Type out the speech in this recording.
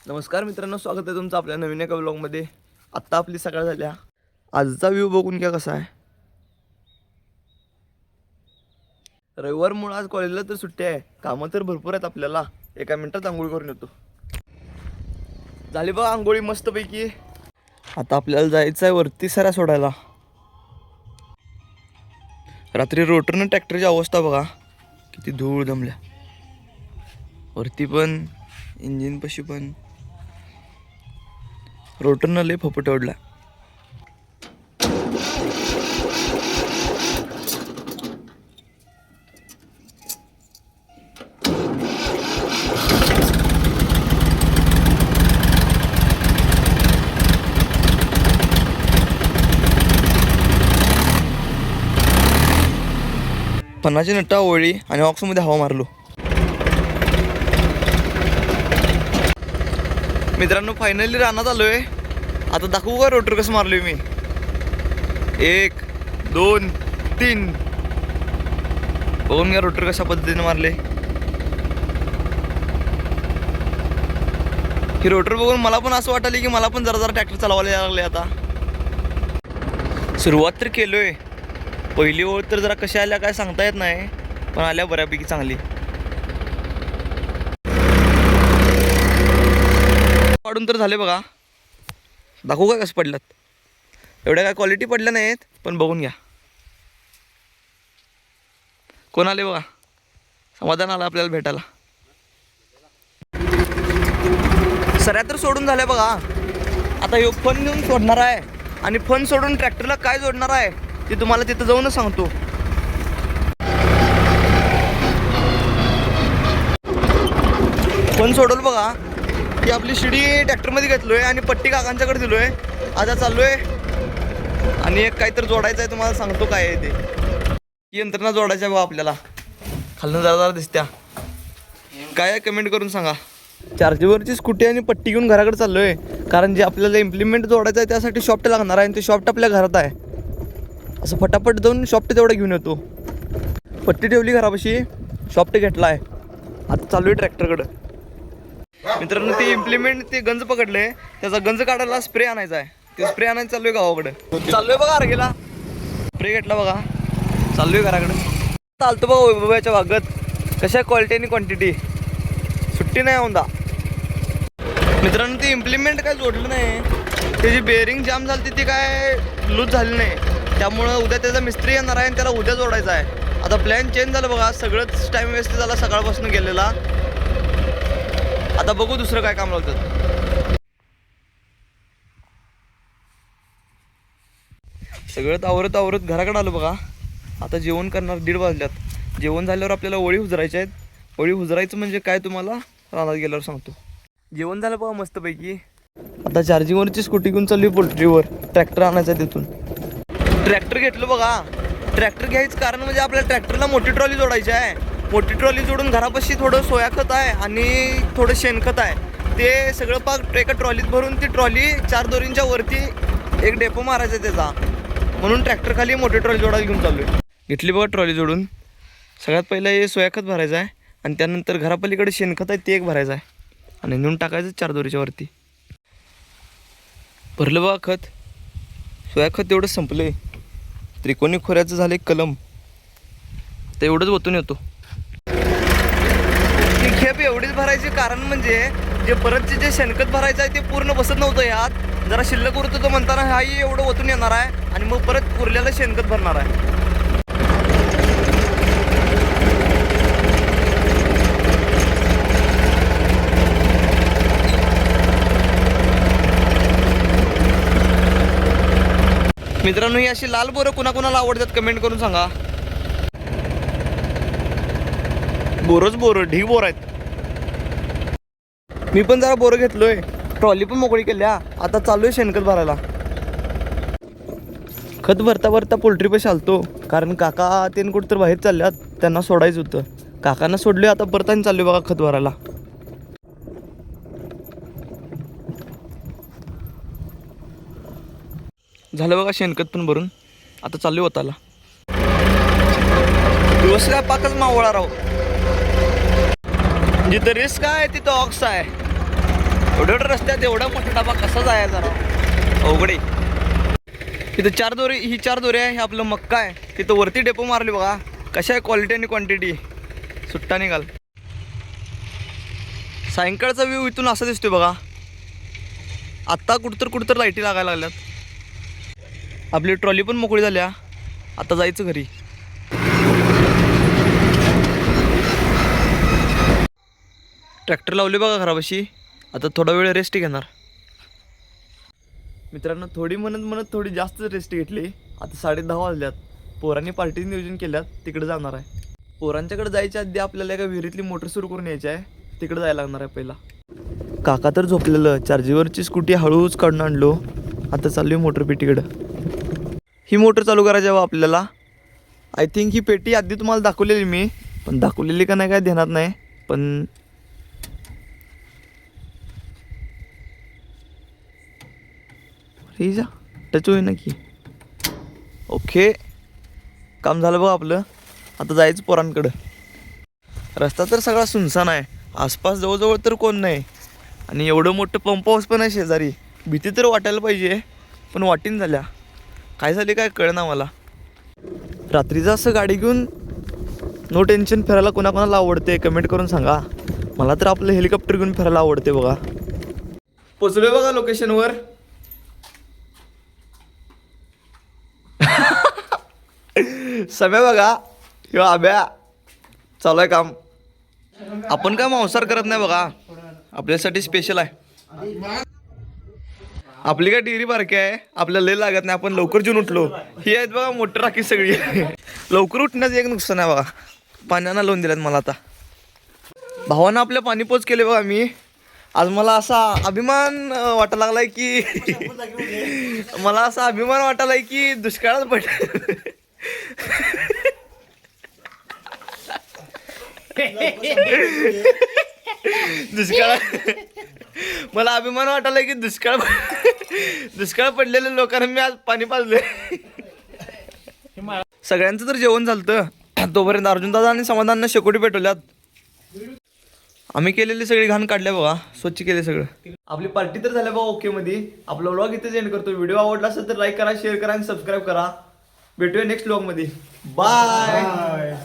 नमस्कार मित्रांनो, स्वागत आहे तुमचं आपल्या नवीन एका ब्लॉगमध्ये। आत्ता आपली सकाळ झाल्या। आजचा व्ह्यू बघून घ्या कसा आहे। रविवारमुळे आज कॉलेजला तर सुट्टी आहे, कामं तर भरपूर आहेत आपल्याला। एका मिनिटात आंघोळ करून येतो। झाली बघा आंघोळी मस्तपैकी। आता आपल्याला जायचं आहे वरती सऱ्या सोडायला। रात्री रोटरनं ट्रॅक्टरची अवस्था बघा, किती धूळ जमल्या वरती पण, इंजिन पशी पण। रोटरनं लय फपट ओढला। पन्नाची नट्टा ओळी आणि ऑक्समध्ये हवा मारलो। मित्रांनो फायनली रानात आलोय। आता दाखवू का रोटर कसं मारलोय मी। 1 2 3 बघून घ्या रोटर कशा पद्धतीने मारले। ही रोटर बघून मला पण असं वाटलं की मला पण जरा जरा ट्रॅक्टर चालवायला लागले। आता सुरुवात तर केलोय। पहिली ओळ तर जरा कशा आल्या काय सांगता येत नाही, पण आल्या बऱ्यापैकी चांगली। पाडून तर झाले बघा। दाखवू का कसं पडल्यात। एवढ्या काय क्वालिटी पडल्या नाहीत, पण बघून घ्या। कोण आले बघा, समाधान आलं आपल्याला भेटायला। सऱ्या तर सोडून झाल्या बघा। आता ह्यो फन घेऊन सोडणार आहे आणि फन सोडून ट्रॅक्टरला काय जोडणार आहे ते तुम्हाला तिथं जाऊनच सांगतो। फन सोडवलं बघा। ती आपली शिडी ट्रॅक्टरमध्ये घेतलोय आणि पट्टी काकांच्याकडे दिलोय। आता चाललोय आणि एक काहीतरी जोडायचं आहे, तुम्हाला सांगतो काय आहे ते। ही यंत्रणा जोडायची आहे बघा आपल्याला। खालनं जरा जरा दिसत्या काय आहे कमेंट करून सांगा। चार्जरवरची स्कूटी आणि पट्टी घेऊन घराकडे चाललोय, कारण जे आपल्याला इम्प्लिमेंट जोडायचं आहे त्यासाठी शॉफ्ट लागणार आहे आणि ते शॉफ्ट आपल्या घरात आहे। असं फटाफट जाऊन शॉफ्ट तेवढं घेऊन येतो। पट्टी ठेवली घरापाशी, शॉफ्ट घेतला आहे। आता चालू आहे ट्रॅक्टरकडं। मित्रांनो ते इम्प्लिमेंट ते गंज पकडले, त्याचा गंज काढायला स्प्रे आणायचा आहे। ते स्प्रे आणायला चालू आहे गावाकडे। चाललोय बघा अर्गेला, स्प्रे घेतला बघा। चाललोय घराकडे। चालतो बघा वैभवाच्या वागत, कशा क्वालिटी आणि क्वांटिटी, सुट्टी नाही औंदा। मित्रांनो ते इम्प्लिमेंट काय जोडलं नाही, त्याची बेअरिंग जाम झाली, ती काय लूज झाली नाही। त्यामुळं उद्या त्याचा मिस्त्री येणार आहे आणि त्याला उद्या जोडायचा आहे। आता प्लॅन चेंज झालं बघा, सगळंच टाइम वेस्ट झाला सकाळपासून गेलेला। आता बघू दुसरं काय काम लावतात। सगळं आवरत आवरत घराकडे आलो बघा। आता जेवण करणार, 1:30 वाजल्यात। जेवण झाल्यावर आपल्याला ओळी हुजरायच्या आहेत। ओळी हुजरायचं म्हणजे काय तुम्हाला रानात गेल्यावर सांगतो। जेवण झालं बघा मस्तपैकी। आता चार्जिंगवरची स्कूटी घेऊन चालली पोल्ट्रीवर, ट्रॅक्टर आणायचा आहे तिथून। ट्रॅक्टर घेतलं बघा। ट्रॅक्टर घ्यायचं कारण म्हणजे आपल्या ट्रॅक्टरला मोठी ट्रॉली जोडायची आहे। मोठी ट्रॉली जोडून घरापाशी थोडं सोयाखत आहे आणि थोडं शेणखत आहे, ते सगळं पाक एका ट्रॉलीत भरून ती ट्रॉली 4 दोरींच्या वरती एक डेपो मारायचा आहे त्याचा। म्हणून ट्रॅक्टर खाली मोठी ट्रॉली जोडायला घेऊन चाललोय। घेतली बघा ट्रॉली जोडून। सगळ्यात पहिलं हे सोयाखत भरायचं आहे आणि त्यानंतर घरापलीकडे शेणखत आहे ते एक भरायचं आहे आणि नेऊन टाकायचं 4 दोरीच्या वरती। भरलं बघा खत। सोयाखत एवढं संपले। त्रिकोणी खोऱ्याचं झालं एक कलम, तर एवढंच ओतून येतो। ही खेप एवढीच भरायची कारण म्हणजे जे परतचे जे शेणखत भरायचं आहे ते पूर्ण बसत नव्हतं यात, जरा शिल्लक उरत होतं म्हणताना हाही एवढं ओतून येणार आहे आणि मग परत उरलेलं शेणखत भरणार आहे। मित्रांनो ही अशी लाल बोरं कुणाकुणाला आवडतात कमेंट करून सांगा। बोरच बोरं, ढीग बोर आहेत। मी पण जरा बोरं घेतलोय, ट्रॉली पण मोकळी केल्या। आता चालू आहे शेणखत भरायला। खत भरता भरता पोल्ट्री पैसे आलतो, कारण काका तीन कुठं तर बाहेर चालल्यात, त्यांना सोडायचं होतं। काकांना सोडले, आता परत आणि चाललोय बघा खत भरायला। झालं बघा शेणखत पण भरून, आता चालू होताला। दिवस काय पाकच मावळा राव। जिथं रिस्क आहे तिथं ऑक्स आहे। एवढ्या रस्त्यात एवढा मोठा डबा कसा जायचा जरा अवघड आहे. इथं 4 दोरे, ही 4 दोरे आहे. हे आपलं मक्का आहे. तिथं वरती डेपो मारली बघा. कशा आहे क्वालिटी आणि क्वांटिटी, सुट्टा निघाल. सायंकाळचा व्ह्यू इथून असा दिसतोय बघा. आत्ता कुठतर लाईटी लागायला लागल्यात. आपली ट्रॉली पण मोकळी झाल्या. आता जायचं घरी. ट्रॅक्टर लावले बघा घरापाशी. आता थोडा वेळ रेस्ट घेणार. मित्रांनो थोडी म्हणत थोडी जास्त रेस्ट घेतली. आता 10:30 वाजल्यात. पोरांनी पार्टीचं नियोजन केल्यात, तिकडे जाणार आहे. पोरांच्याकडे जायच्या आधी आपल्याला एका विहिरीतली मोटर सुरू करून यायची आहे. तिकडे जायला लागणार आहे पहिला. काका तर झोपलेलं. चार्जिंगवरची स्कूटी हळूच काढून आणलो. आता चालली मोटर पेटीकडं. ही मोटर चालू करायची हवं आपल्याला. आय थिंक ही पेटी आधी तुम्हाला दाखवलेली मी, पण दाखवलेली का नाही काय ध्यानात नाही. पण ही जा टच होई ना की. ओके काम झालं बघा आपलं. आता जायचं पोरांकडं. रस्ता तर सगळा सुनसान आहे. आसपास जवळजवळ तर कोण नाही. आणि एवढं मोठं पंप हाऊस पण आहे शेजारी. भीती तर वाटायला पाहिजे, पण वाटीन झाल्या. काय झाले काय कळना मला. रात्रीचं असं गाडी घेऊन नो टेन्शन फिरायला कोणाकोणाला आवडते कमेंट करून सांगा. मला तर आपलं हेलिकॉप्टर घेऊन फिरायला आवडते बघा. पोचलोय बघा लोकेशनवर. समय बघा ह्यो आब्या चालू आहे काम. आपण काय मांसाहार करत नाही बघा. आपल्यासाठी स्पेशल आहे. आपली काय डिग्री बारकी आहे, आपल्याला लय लागत नाही. आपण लवकर जेवून उठलो. ही आहेत बघा मोटर राखी सगळी. लवकर उठण्याचं एक नुकसान आहे बघा. पाण्यानं लावून दिल्यात मला. आता भावानं आपल्या पाणी पोच केले बघा. मी आज मला असा अभिमान वाटायला लागलाय की मला असा अभिमान वाटायलाय की दुष्काळात पडला. दुष्काळ मला अभिमान वाटायला की दुष्काळ पडलेल्या लोकांना मी आज पाणी पाजले. सगळ्यांचं तर जेवण झालं. तोपर्यंत अर्जुन दादा आणि समाधाननं शेकोटी पेटवल्यात. आम्ही केलेली सगळी घाण काढल्या बघा. स्वच्छ केले सगळं. आपली पार्टी तर झाल्या बघा ओके मध्ये. आपला व्लॉग इथेच एंड करतो. व्हिडिओ आवडला असेल तर लाईक करा, शेअर करा आणि सबस्क्राईब करा. भेटूया नेक्स्ट व्लॉग मध्ये. बाय.